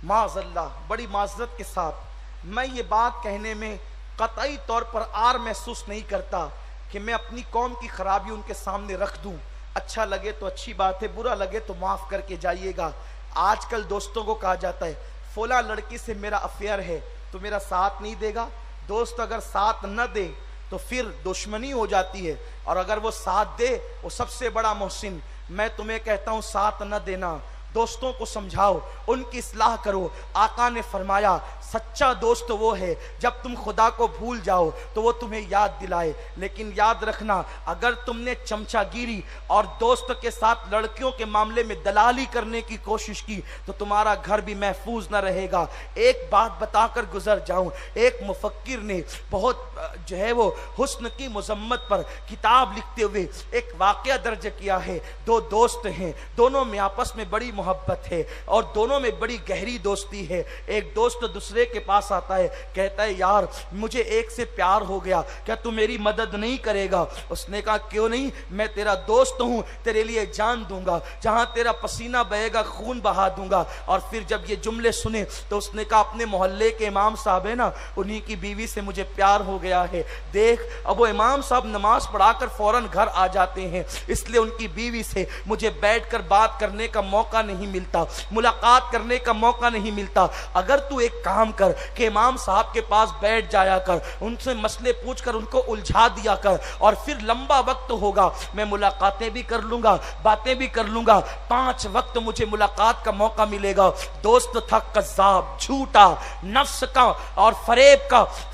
معاذ اللہ، بڑی معذرت کے ساتھ میں یہ بات کہنے میں قطعی طور پر عار محسوس نہیں کرتا کہ میں اپنی قوم کی خرابی ان کے سامنے رکھ دوں. اچھا لگے تو اچھی بات ہے، برا لگے تو معاف کر کے جائیے گا. آج کل دوستوں کو کہا جاتا ہے فلاں لڑکی سے میرا افیئر ہے تو میرا ساتھ نہیں دے گا. دوست اگر ساتھ نہ دے تو پھر دشمنی ہو جاتی ہے، اور اگر وہ ساتھ دے وہ سب سے بڑا محسن. میں تمہیں کہتا ہوں ساتھ نہ دینا، دوستوں کو سمجھاؤ، ان کی اصلاح کرو. آقا نے فرمایا سچا دوست وہ ہے جب تم خدا کو بھول جاؤ تو وہ تمہیں یاد دلائے. لیکن یاد رکھنا اگر تم نے چمچا گیری اور دوست کے ساتھ لڑکیوں کے معاملے میں دلالی کرنے کی کوشش کی تو تمہارا گھر بھی محفوظ نہ رہے گا. ایک بات بتا کر گزر جاؤں، ایک مفکر نے بہت جو ہے وہ حسن کی مذمت پر کتاب لکھتے ہوئے ایک واقعہ درج کیا ہے. دو دوست ہیں، دونوں میں آپس میں بڑی محبت ہے اور دونوں میں بڑی گہری دوستی ہے. ایک دوست دوسرے کے پاس آتا ہے، کہتا ہے یار مجھے ایک سے پیار ہو گیا، کیا تو میری مدد نہیں کرے گا؟ اس نے کہا کیوں نہیں، میں تیرا دوست ہوں، تیرے لیے جان دوں گا، جہاں تیرا پسینہ بہے گا خون بہا دوں گا. اور پھر جب یہ جملے سنے تو اس نے کہا اپنے محلے کے امام صاحب ہے نا، انہی کی بیوی سے مجھے پیار ہو گیا ہے. دیکھ اب وہ امام صاحب نماز پڑھا کر فوراً گھر آ جاتے ہیں، اس لیے ان کی بیوی سے مجھے بیٹھ کر بات کرنے کا موقع نہیں ملتا، ملاقات کرنے کا موقع نہیں ملتا. اگر تو ایک کام کر کہ امام صاحب کے پاس بیٹھ جایا کر، ان سے مسئلے پوچھ کر ان کو الجھا دیا کر، اور پھر لمبا وقت ہوگا میں ملاقاتیں بھی کر لوں گا، باتیں بھی کر لوں گا، 5 وقت مجھے ملاقات کا موقع ملے گا. دوست تھا قذاب، جھوٹا، نفس کا اور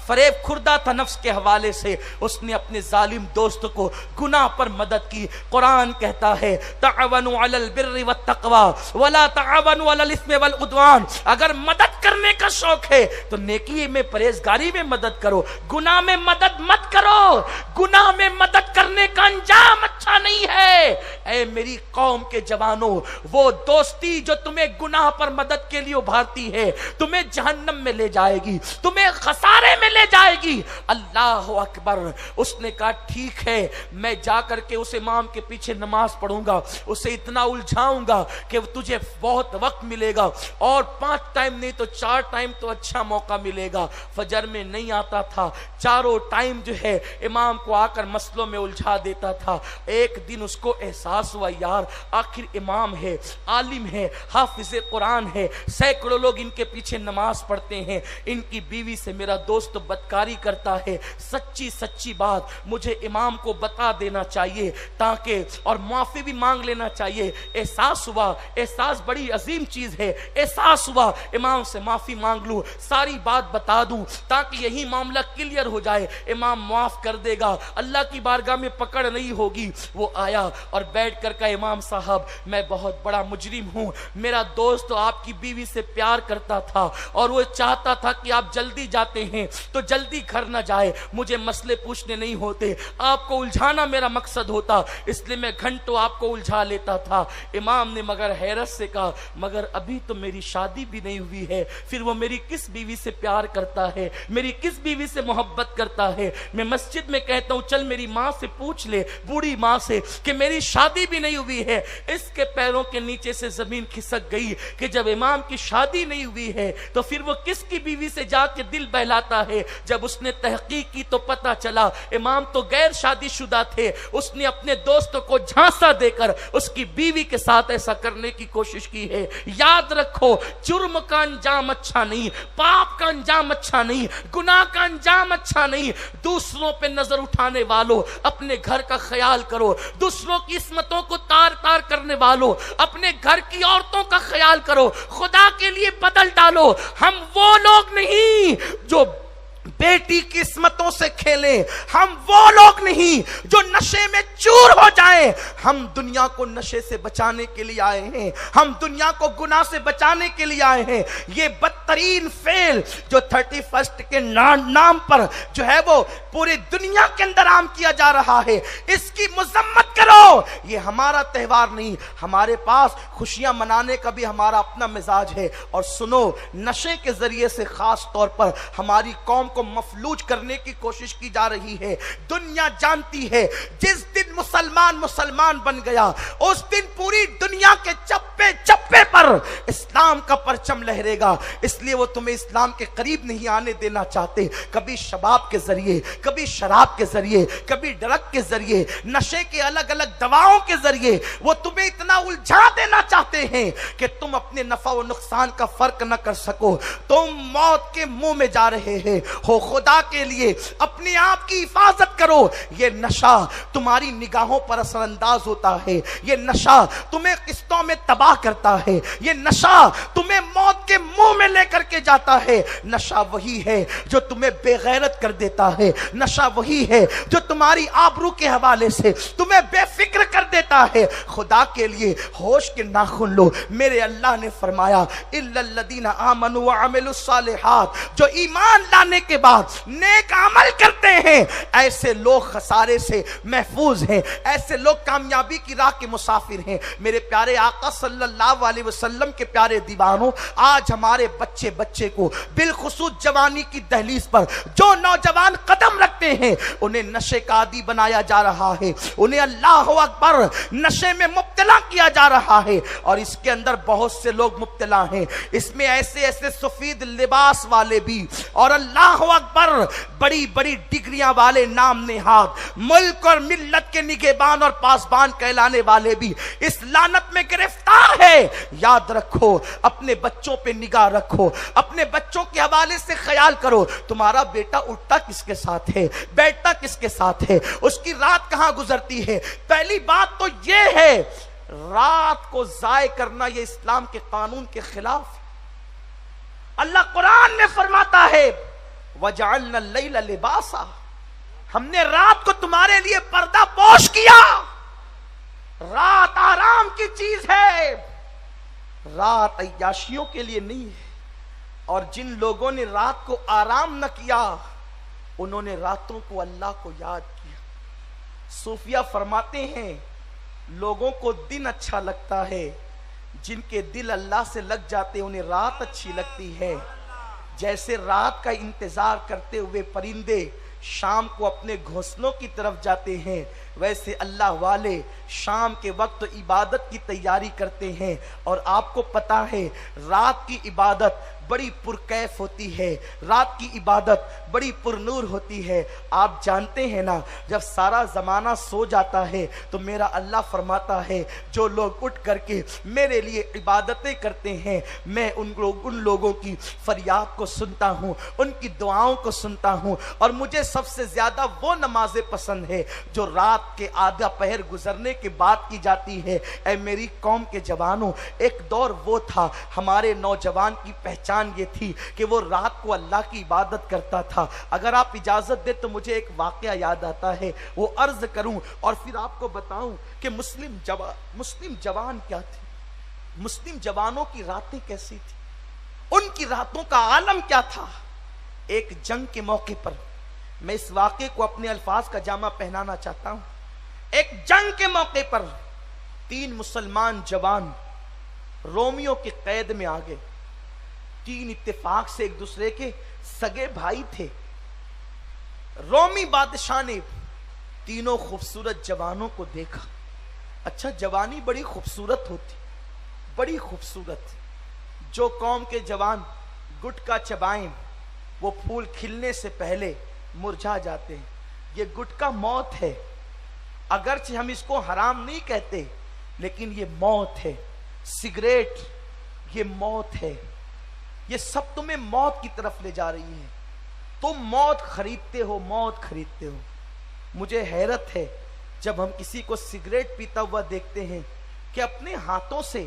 فریب خوردہ تھا نفس کے حوالے سے. اس نے اپنے ظالم دوست کو گناہ پر مدد کی. قرآن کہتا ہے تعاونوا علی البر والتقوی ولا تعاونوا علی الاثم والعدوان. اگر مدد کرنے کا شوق ہے تو نیکی میں پرہیزگاری میں مدد کرو، گناہ میں مدد مت کرو. گناہ میں مدد کرنے کا انجام اچھا نہیں ہے. اے میری قوم کے جوانوں، وہ دوستی جو تمہیں گناہ پر مدد کے لیے ابھارتی ہے تمہیں جہنم میں لے جائے گی، تمہیں خسارے میں لے جائے گی. اللہ اکبر. اس نے کہا ٹھیک ہے میں جا کر کے اس امام کے پیچھے نماز پڑھوں گا، اسے اتنا الجھاؤں گا کہ تجھے بہت وقت ملے گا، اور 5 ٹائم نہیں تو 4 ٹائم تو اچھا موقع ملے گا. فجر میں نہیں آتا تھا، چاروں ٹائم جو ہے امام کو آ کر مسئلوں میں الجھا دیتا تھا. ایک دن اس کو احساس ہوا یار آخر امام ہے، عالم ہے، حافظ قرآن ہے، سینکڑوں لوگ ان کے پیچھے نماز پڑھتے ہیں، ان کی بیوی سے میرا دوست بدکاری کرتا ہے. سچی بات مجھے امام کو بتا دینا چاہیے تاکہ اور معافی بھی مانگ لینا چاہیے. احساس ہوا، احساس بڑی عظیم چیز ہے. احساس ہوا امام سے معافی مانگ لوں، ساری بات بتا دوں تاکہ یہی معاملہ کلیئر ہو جائے. امام معاف کر دے گا، اللہ کی بارگاہ میں پکڑ نہیں ہوگی. وہ آیا اور بیٹھ کر کہا امام صاحب میں بہت بڑا مجرم ہوں، میرا دوست آپ کی بیوی سے پیار کرتا تھا اور وہ چاہتا تھا کہ آپ جلدی جاتے ہیں تو جلدی گھر نہ جائے، مجھے مسئلے پوچھنے نہیں ہوتے، آپ کو الجھانا میرا مقصد ہوتا، اس لیے میں گھنٹوں آپ کو الجھا لیتا تھا. امام نے مگر حیرت سے کہا مگر ابھی تو میری شادی بھی نہیں ہوئی ہے، پھر وہ میری کس بیوی سے پیار کرتا ہے، میری کس بیوی سے محبت کرتا ہے؟ میں مسجد میں کہتا ہوں چل میری ماں سے پوچھ لے، بوڑھی ماں سے، کہ میری شادی بھی نہیں ہوئی ہے. اس کے پیروں کے نیچے سے زمین کھسک گئی کہ جب امام کی شادی نہیں ہوئی ہے تو پھر وہ کس کی بیوی سے جا کے دل بہلاتا ہے؟ جب اس نے تحقیق کی تو پتا چلا امام تو غیر شادی شدہ تھے. اس نے اپنے دوست کو جھانسا دے کر اس کی بیوی کے ساتھ ایسا کرنے کی کوشش کی ہے. یاد رکھو جرم کا انجام اچھا نہیں، پاپ کا انجام اچھا نہیں، گناہ کا انجام اچھا نہیں. دوسروں پہ نظر اٹھانے والوں اپنے گھر کا خیال کرو، دوسروں کی عصمتوں کو تار تار کرنے والوں اپنے گھر کی عورتوں کا خیال کرو، خدا کے لیے بدل ڈالو. ہم وہ لوگ نہیں جو بیٹی کی عصمتوں سے کھیلیں، ہم وہ لوگ نہیں جو نشے میں چور ہو جائیں. ہم دنیا کو نشے سے بچانے کے لیے آئے ہیں، ہم دنیا کو گناہ سے بچانے کے لیے آئے ہیں. یہ بدترین فعل جو 31 کے نام پر جو ہے وہ پوری دنیا کے اندر عام کیا جا رہا ہے، اس کی مذمت کرو۔ یہ ہمارا تہوار نہیں، ہمارے پاس خوشیاں منانے کا بھی ہمارا اپنا مزاج ہے۔ اور سنو، نشے کے ذریعے سے خاص طور پر ہماری قوم کو مفلوج کرنے کی کوشش کی جا رہی ہے۔ دنیا جانتی ہے جس دن مسلمان بن گیا اس دن پوری دنیا کے چپے چپے پر اسلام کا پرچم لہرے گا، اس لیے وہ تمہیں اسلام کے قریب نہیں آنے دینا چاہتے۔ کبھی شباب کے ذریعے، کبھی شراب کے ذریعے، کبھی ڈرگ کے ذریعے، نشے کے الگ الگ دواؤں کے ذریعے وہ تمہیں اتنا الجھا دینا چاہتے ہیں کہ تم اپنے نفع و نقصان کا فرق نہ کر سکو۔ تم موت کے منہ میں جا رہے ہیں۔ ہو خدا کے لیے اپنے آپ کی حفاظت کرو۔ یہ نشہ تمہاری نگاہوں پر اثر انداز ہوتا ہے، یہ نشہ تمہیں قسطوں میں تباہ کرتا ہے، یہ نشہ تمہیں موت کے منہ میں لے کر کے جاتا ہے۔ نشہ وہی ہے جو تمہیں بے غیرت کر دیتا ہے، نشہ وہی ہے جو تمہاری آبرو کے حوالے سے تمہیں بے فکر کر دیتا ہے۔ خدا کے لیے ہوش کے ناخن لو۔ میرے اللہ نے فرمایا الا الذین آمنوا وعملوا الصالحات، جو ایمان لانے کے بعد نیک عمل کرتے ہیں ایسے لوگ خسارے سے محفوظ ہیں، ایسے لوگ کامیابی کی راہ کے مسافر ہیں۔ میرے پیارے آقا صلی اللہ علیہ وسلم کے پیارے دیوانوں، آج ہمارے بچے کو بالخصوص جوانی کی دہلیز پر جو نوجوان قدم رکھتے ہیں انہیں نشے کا عادی بنایا جا رہا ہے، انہیں اللہ اکبر نشے میں مبتلا کیا جا رہا ہے۔ اور اس کے اندر بہت سے لوگ مبتلا ہیں، اس میں ایسے سفید لباس والے بھی اور اللہ اکبر بڑی بڑی ڈگریاں والے نام نہاد ملک اور ملت کے نگہبان اور پاسبان کہلانے والے بھی اس لعنت میں گرفتار ہے۔ یاد رکھو، اپنے بچوں پہ نگاہ رکھو، اپنے بچوں کے حوالے سے خیال کرو، تمہارا بیٹا اٹھتا کس کے ساتھ ہے، بیٹھتا کس کے ساتھ ہے، اس کی رات کہاں گزرتی ہے۔ پہلی بات تو یہ ہے، رات کو ضائع کرنا یہ اسلام کے قانون کے خلاف ہے۔ اللہ قرآن میں فرماتا ہے وَجَعَلْنَا اللَّيْلَ لِبَاسًا، ہم نے رات کو تمہارے لیے پردہ پوش کیا۔ رات آرام کی چیز ہے، رات عیاشیوں کے لیے نہیں ہے۔ اور جن لوگوں نے رات کو آرام نہ کیا انہوں نے راتوں کو اللہ کو یاد کیا۔ صوفیہ فرماتے ہیں لوگوں کو دن اچھا لگتا ہے، جن کے دل اللہ سے لگ جاتے انہیں رات اچھی لگتی ہے۔ جیسے رات کا انتظار کرتے ہوئے پرندے شام کو اپنے گھونسلوں کی طرف جاتے ہیں، ویسے اللہ والے شام کے وقت عبادت کی تیاری کرتے ہیں۔ اور آپ کو پتا ہے رات کی عبادت بڑی پرکیف ہوتی ہے، رات کی عبادت بڑی پرنور ہوتی ہے۔ آپ جانتے ہیں نا، جب سارا زمانہ سو جاتا ہے تو میرا اللہ فرماتا ہے جو لوگ اٹھ کر کے میرے لیے عبادتیں کرتے ہیں میں ان لوگوں کی فریاد کو سنتا ہوں، ان کی دعاؤں کو سنتا ہوں۔ اور مجھے سب سے زیادہ وہ نمازیں پسند ہے جو رات کے آدھا پہر گزرنے کے بعد کی جاتی ہے۔ اے میری قوم کے جوانوں، ایک دور وہ تھا ہمارے نوجوان کی پہچان یہ تھی کہ وہ رات کو اللہ کی عبادت کرتا تھا۔ اگر آپ اجازت دے تو مجھے ایک واقعہ یاد آتا ہے، وہ عرض کروں اور پھر آپ کو بتاؤں کہ مسلم جوان کیا تھے، مسلم جوانوں کی راتیں کیسی تھی، ان کی راتوں کا عالم کیا تھا۔ ایک جنگ کے موقع پر میں اس واقعے کو اپنے الفاظ کا جامع پہنانا چاہتا ہوں۔ ایک جنگ کے موقع پر 3 مسلمان جوان رومیوں کی قید میں آ گئے۔ 3 اتفاق سے ایک دوسرے کے سگے بھائی تھے۔ رومی بادشاہ نے تینوں خوبصورت جوانوں کو دیکھا۔ اچھا، جوانی بڑی خوبصورت ہوتی، بڑی خوبصورت۔ جو قوم کے جوان گٹکا چبائیں وہ پھول کھلنے سے پہلے مرجھا جاتے ہیں۔ یہ گٹکا موت ہے، اگرچہ ہم اس کو حرام نہیں کہتے لیکن یہ موت ہے۔ سگریٹ یہ موت ہے، یہ سب تمہیں موت کی طرف لے جا رہی ہے۔ تم موت خریدتے ہو، موت خریدتے ہو۔ مجھے حیرت ہے جب ہم کسی کو سگریٹ پیتا ہوا دیکھتے ہیں کہ اپنے ہاتھوں سے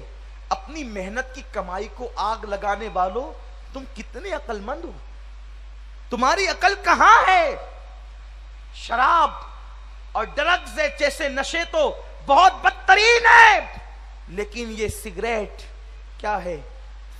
اپنی محنت کی کمائی کو آگ لگانے والوں، تم کتنے عقل مند ہو، تمہاری عقل کہاں ہے؟ شراب اور ڈرگز جیسے نشے تو بہت بدترین ہے، لیکن یہ سگریٹ کیا ہے؟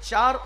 4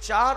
4